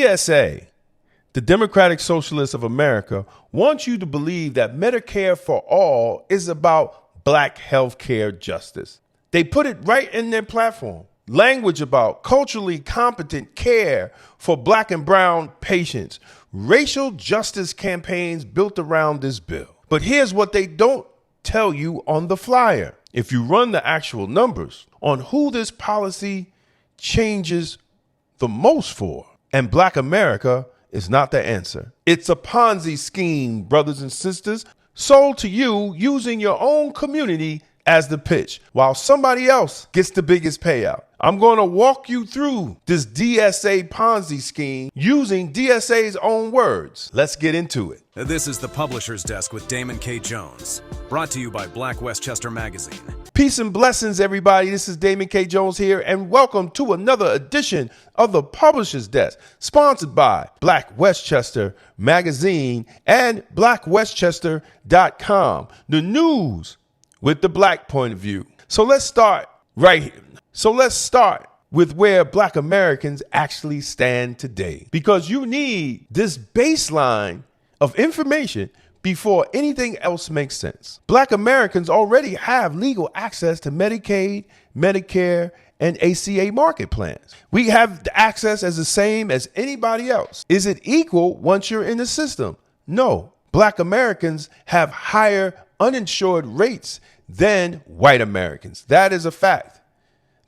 DSA, the Democratic Socialists of America, wants you to believe that Medicare for all is about black health care justice. They put it right in their platform. Language about culturally competent care for black and brown patients. Racial justice campaigns built around this bill. But here's what they don't tell you on the flyer. If you run the actual numbers on who this policy changes the most for, and black America is not the answer. It's a Ponzi scheme, brothers and sisters, sold to you using your own community as the pitch, while somebody else gets the biggest payout. I'm going to walk you through this DSA Ponzi scheme using DSA's own words. Let's get into it. This is the Publisher's Desk with Damon K. Jones, brought to you by Black Westchester Magazine. Peace and blessings, everybody. This is Damon K. Jones here, and welcome to another edition of the Publisher's Desk, sponsored by Black Westchester Magazine and blackwestchester.com. The news with the black point of view. So let's start right here. Let's start with where black Americans actually stand today, because you need this baseline of information before anything else makes sense. Black Americans already have legal access to Medicaid, Medicare, and ACA market plans. We have the access as the same as anybody else. Is it equal once you're in the system? No. Black Americans have higher uninsured rates than white Americans. That is a fact.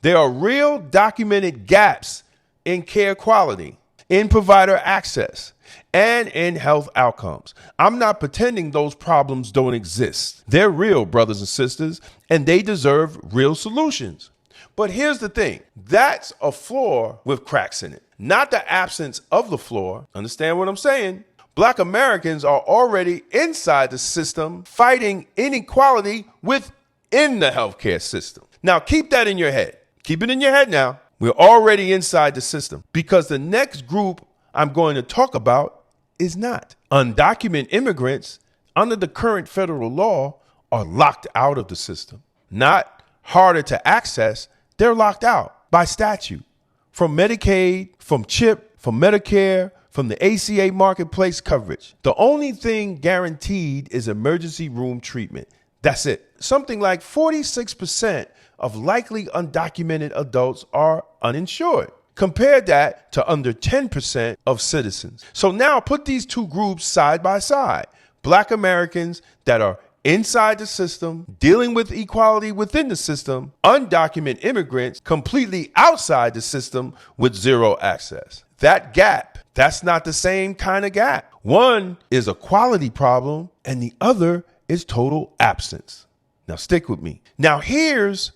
There are real documented gaps in care quality, in provider access, and in health outcomes. I'm not pretending those problems don't exist. They're real, brothers and sisters, and they deserve real solutions. But here's the thing. That's a floor with cracks in it, not the absence of the floor. Understand what I'm saying? Black Americans are already inside the system fighting inequality within the healthcare system. Now, keep that in your head. Keep it in your head now. We're already inside the system, because the next group I'm going to talk about is not. Undocumented immigrants under the current federal law are locked out of the system. Not harder to access, they're locked out by statute. From Medicaid, from CHIP, from Medicare, from the ACA marketplace coverage. The only thing guaranteed is emergency room treatment. That's it. Something like 46% of likely undocumented adults are uninsured. Compare that to under 10% of citizens. So now put these two groups side by side. Black Americans that are inside the system, dealing with equality within the system, undocumented immigrants completely outside the system with zero access. That gap, that's not the same kind of gap. One is a quality problem and the other is total absence. Now stick with me. Now here's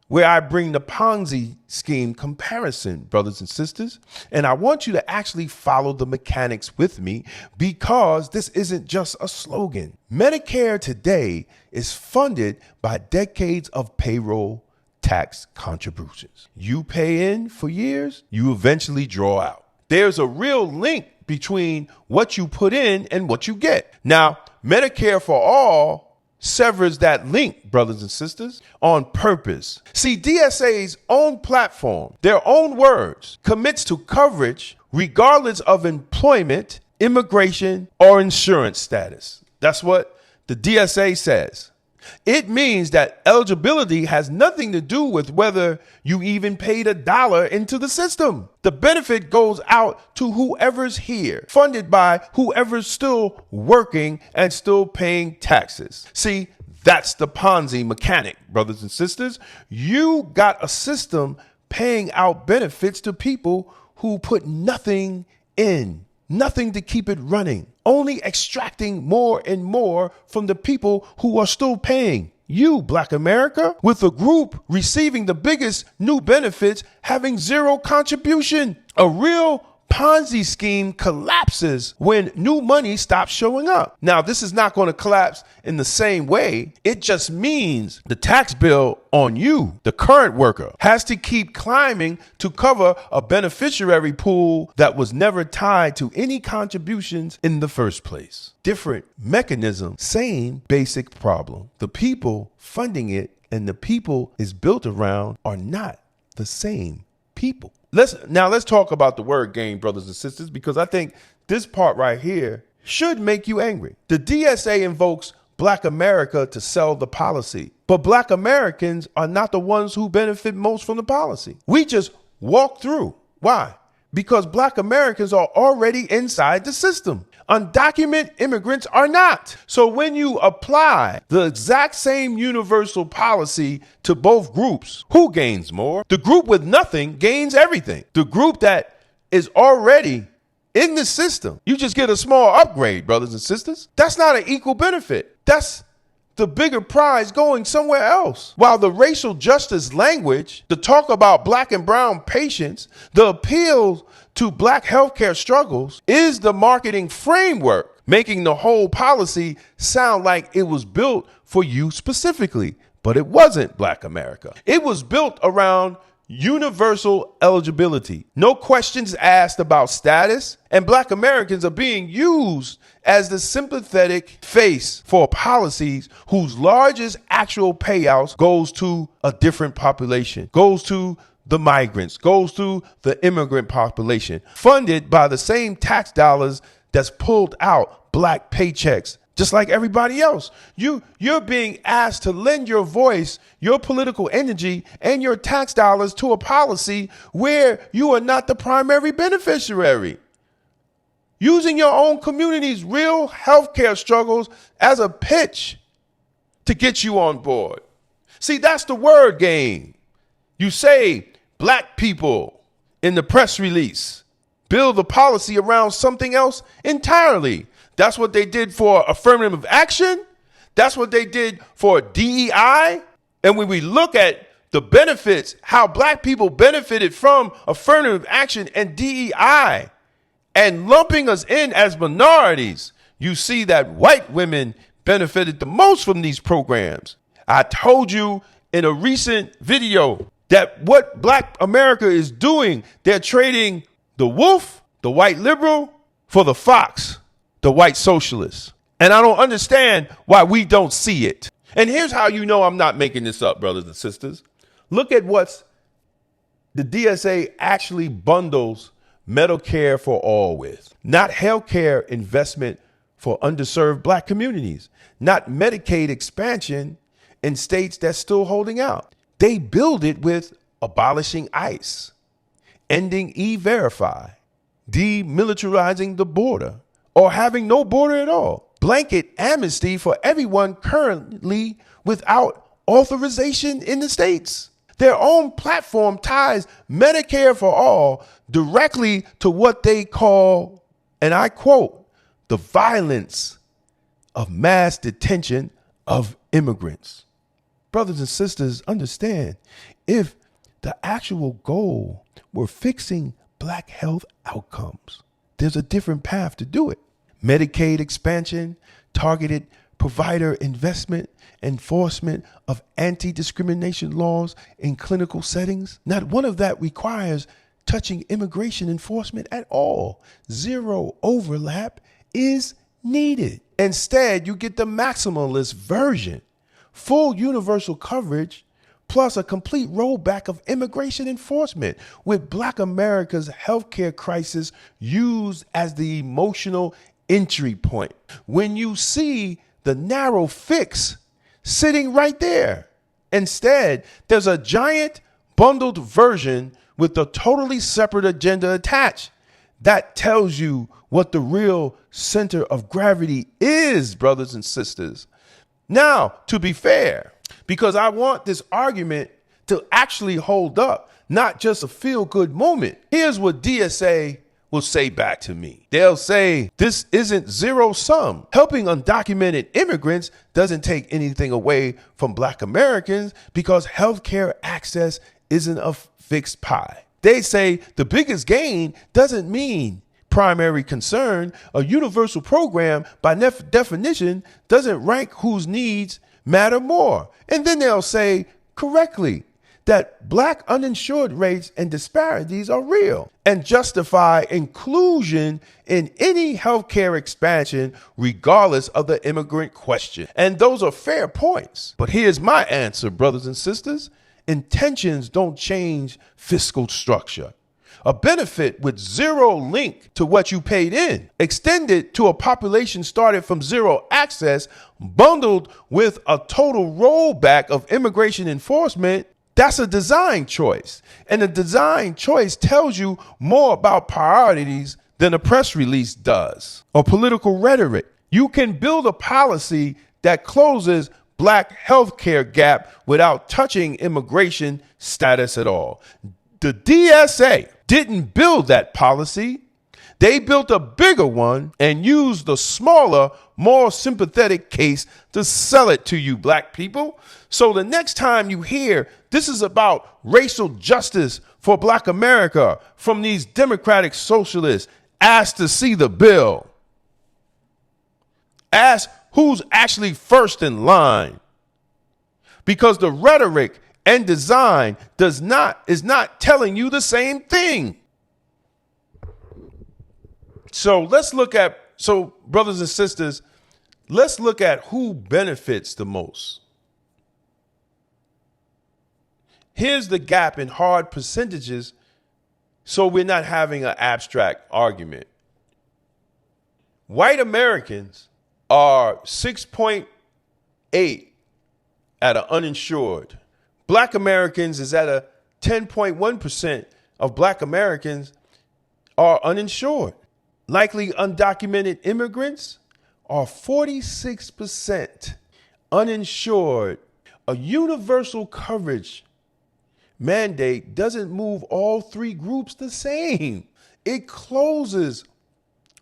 where I bring the Ponzi scheme comparison, brothers and sisters. And I want you to actually follow the mechanics with me, because this isn't just a slogan. Medicare today is funded by decades of payroll tax contributions. You pay in for years, you eventually draw out. There's a real link between what you put in and what you get. Now, Medicare for all severs that link, brothers and sisters, on purpose. See, DSA's own platform, their own words, commits to coverage regardless of employment, immigration, or insurance status. That's what the DSA says. It means that eligibility has nothing to do with whether you even paid $1 into the system. The benefit goes out to whoever's here, funded by whoever's still working and still paying taxes. See, that's the Ponzi mechanic, brothers and sisters. You got a system paying out benefits to people who put nothing in, nothing to keep it running, only extracting more and more from the people who are still paying. You, Black America, with a group receiving the biggest new benefits, having zero contribution. A real Ponzi scheme collapses when new money stops showing up. Now, this is not going to collapse in the same way. It just means the tax bill on you, the current worker, has to keep climbing to cover a beneficiary pool that was never tied to any contributions in the first place. Different mechanism, same basic problem. The people funding it and the people it's built around are not the same people. Let's talk about the word game, brothers and sisters, because I think this part right here should make you angry. The DSA invokes Black America to sell the policy, but Black Americans are not the ones who benefit most from the policy. We just walk through. Why? Because Black Americans are already inside the system. Undocumented immigrants are not. So when you apply the exact same universal policy to both groups, who gains more? The group with nothing gains everything. The group that is already in the system, you just get a small upgrade, brothers and sisters. That's not an equal benefit. That's the bigger prize going somewhere else. While the racial justice language, the talk about Black and brown patients, the appeal to Black healthcare struggles is the marketing framework, making the whole policy sound like it was built for you specifically. But it wasn't, Black America. It was built around universal eligibility. No questions asked about status, and Black Americans are being used as the sympathetic face for policies whose largest actual payouts goes to a different population, goes to the migrants, goes to the immigrant population, funded by the same tax dollars that's pulled out Black paychecks. Just like everybody else, you're being asked to lend your voice, your political energy, and your tax dollars to a policy where you are not the primary beneficiary. Using your own community's real healthcare struggles as a pitch to get you on board. See, that's the word game. You say Black people in the press release, build the policy around something else entirely. That's what they did for affirmative action. That's what they did for DEI. And when we look at the benefits, how Black people benefited from affirmative action and DEI, and lumping us in as minorities, you see that white women benefited the most from these programs. I told you in a recent video that what Black America is doing, they're trading the wolf, the white liberal, for the fox, the white socialists. And I don't understand why we don't see it. And here's how you know I'm not making this up, brothers and sisters. Look at what the DSA actually bundles Medicare for all with. Not healthcare investment for underserved Black communities. Not Medicaid expansion in states that's still holding out. They build it with abolishing ICE, ending E-Verify, demilitarizing the border, or having no border at all. Blanket amnesty for everyone currently without authorization in the states. Their own platform ties Medicare for all directly to what they call, and I quote, the violence of mass detention of immigrants. Brothers and sisters, understand, if the actual goal were fixing Black health outcomes, there's a different path to do it. Medicaid expansion, targeted provider investment, enforcement of anti-discrimination laws in clinical settings. Not one of that requires touching immigration enforcement at all. Zero overlap is needed. Instead, you get the maximalist version, full universal coverage, plus a complete rollback of immigration enforcement, with Black America's healthcare crisis used as the emotional entry point. When you see the narrow fix sitting right there, instead, there's a giant bundled version with a totally separate agenda attached. That tells you what the real center of gravity is, brothers and sisters. Now, to be fair, because I want this argument to actually hold up, not just a feel-good moment, here's what DSA will say back to me. They'll say, this isn't zero sum. Helping undocumented immigrants doesn't take anything away from Black Americans because healthcare access isn't a fixed pie. They say the biggest gain doesn't mean primary concern. A universal program, by definition, doesn't rank whose needs matter more. And then they'll say correctly that Black uninsured rates and disparities are real and justify inclusion in any healthcare expansion, regardless of the immigrant question. And those are fair points. But here's my answer, brothers and sisters. Intentions don't change fiscal structure. a benefit with zero link to what you paid in, extended to a population started from zero access, bundled with a total rollback of immigration enforcement. That's a design choice. And a design choice tells you more about priorities than a press release does or political rhetoric. You can build a policy that closes black healthcare gap without touching immigration status at all. The DSA didn't build that policy. They built a bigger one and used the smaller, more sympathetic case to sell it to you, black people. So the next time you hear this is about racial justice for black America from these democratic socialists, ask to see the bill. Ask who's actually first in line. Because the rhetoric and design is not telling you the same thing. So brothers and sisters, let's look at who benefits the most. Here's the gap in hard percentages, so we're not having an abstract argument. White Americans are 6.8 at an uninsured. Black Americans is at a 10.1% of black Americans are uninsured. Likely undocumented immigrants are 46% uninsured. A universal coverage mandate doesn't move all three groups the same. It closes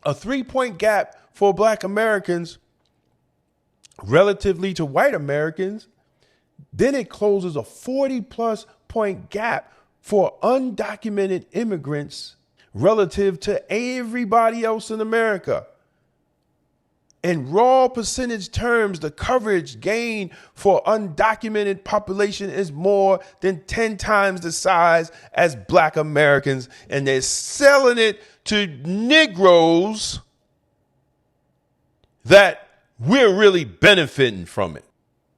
a 3-point gap for black Americans relatively to white Americans. Then it closes a 40+ point gap for undocumented immigrants relative to everybody else in America. In raw percentage terms, the coverage gain for undocumented population is more than 10 times the size as black Americans, and they're selling it to Negroes that we're really benefiting from it.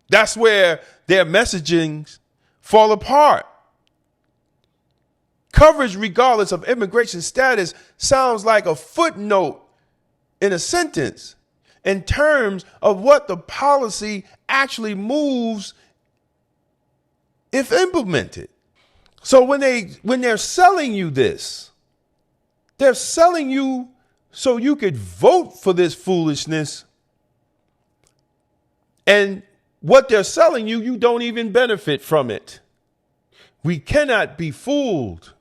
That's where their messagings fall apart. Coverage regardless of immigration status sounds like a footnote in a sentence in terms of what the policy actually moves if implemented. So when they're selling you this, they're selling you so you could vote for this foolishness. And what they're selling you, you don't even benefit from it. We cannot be fooled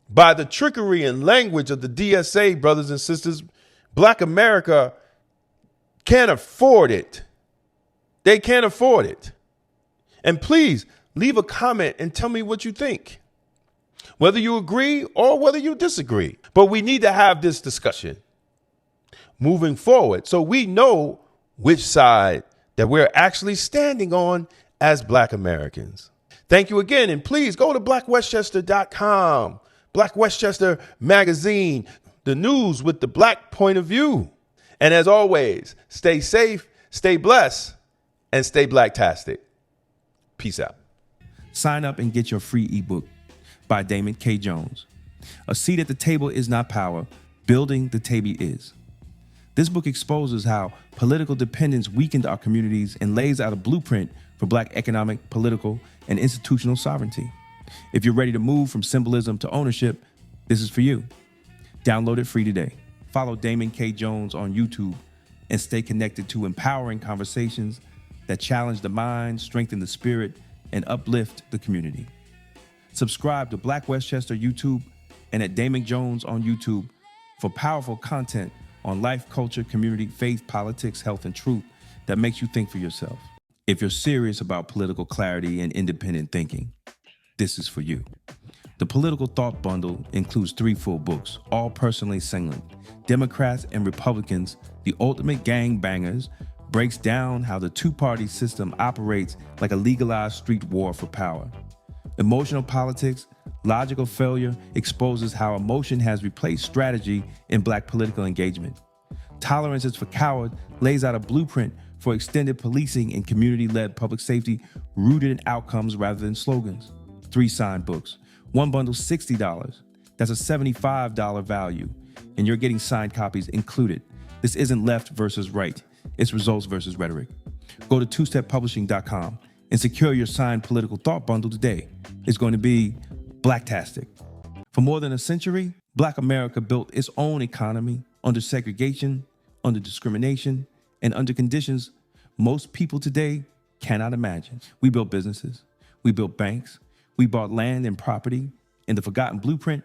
by the trickery and language of the DSA, brothers and sisters. Black America can't afford it. They can't afford it. And please leave a comment and tell me what you think, whether you agree or whether you disagree. But we need to have this discussion moving forward so we know which side that we're actually standing on as black Americans. Thank you again. And please go to blackwestchester.com, Black Westchester Magazine, the news with the black point of view. And as always, stay safe, stay blessed, and stay blacktastic. Peace out. Sign up and get your free ebook by Damon K. Jones. A seat at the table is not power. Building the table is. This book exposes how political dependence weakened our communities and lays out a blueprint for black economic, political, and institutional sovereignty. If you're ready to move from symbolism to ownership, this is for you. Download it free today. Follow Damon K. Jones on YouTube and stay connected to empowering conversations that challenge the mind, strengthen the spirit, and uplift the community. Subscribe to Black Westchester YouTube and at Damon Jones on YouTube for powerful content on life, culture, community, faith, politics, health, and truth that makes you think for yourself. If you're serious about political clarity and independent thinking, this is for you. The Political Thought Bundle includes 3 full books, all personally singling. Democrats and Republicans, The Ultimate Gangbangers, breaks down how the two-party system operates like a legalized street war for power. Emotional Politics, Logical Failure exposes how emotion has replaced strategy in black political engagement. Tolerance is for Coward lays out a blueprint for extended policing and community-led public safety rooted in outcomes rather than slogans. 3 signed books. One bundle $60. That's a $75 value, and you're getting signed copies included. This isn't left versus right. It's results versus rhetoric. Go to twosteppublishing.com and secure your signed political thought bundle today. It's going to be blacktastic. For more than a century, Black America built its own economy under segregation, under discrimination, and under conditions most people today cannot imagine. We built businesses, we built banks, we bought land and property. In The Forgotten Blueprint,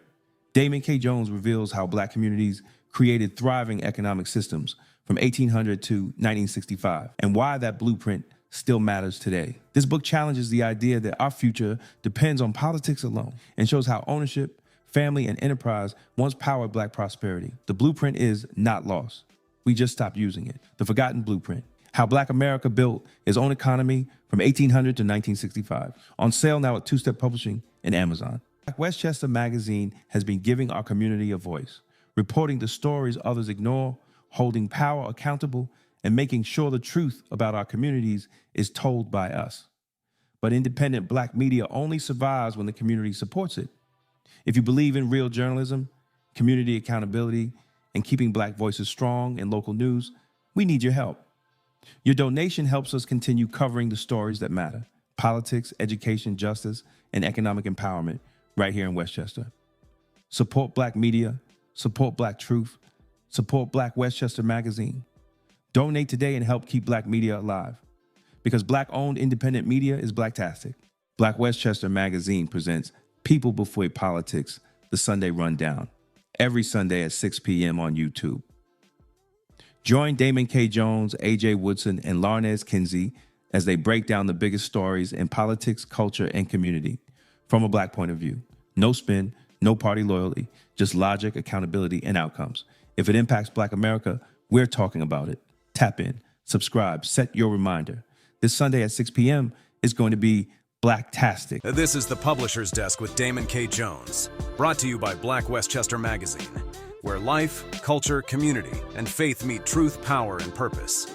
Damon K. Jones reveals how Black communities created thriving economic systems from 1800 to 1965, and why that blueprint still matters today. This book challenges the idea that our future depends on politics alone and shows how ownership, family, and enterprise once powered Black prosperity. The blueprint is not lost. We just stopped using it. The Forgotten Blueprint, how Black America built its own economy from 1800 to 1965. On sale now at Two Step Publishing and Amazon. Westchester magazine has been giving our community a voice, reporting the stories others ignore, holding power accountable, and making sure the truth about our communities is told by us. But independent Black media only survives when the community supports it. If you believe in real journalism, community accountability, and keeping Black voices strong in local news, we need your help. Your donation helps us continue covering the stories that matter: politics, education, justice, and economic empowerment right here in Westchester. Support Black media, support Black truth, support Black Westchester magazine. Donate today and help keep Black media alive. Because Black-owned independent media is blacktastic. Black Westchester magazine presents People Before Politics, the Sunday Rundown, every Sunday at 6 p.m. on YouTube. Join Damon K. Jones, A.J. Woodson, and Larnez Kinsey as they break down the biggest stories in politics, culture, and community from a Black point of view. No spin, no party loyalty, just logic, accountability, and outcomes. If it impacts Black America, we're talking about it. Tap in, subscribe, set your reminder. This Sunday at 6 p.m. is going to be Blacktastic. This is the Publisher's Desk with Damon K. Jones, brought to you by Black Westchester Magazine, where life, culture, community, and faith meet truth, power, and purpose.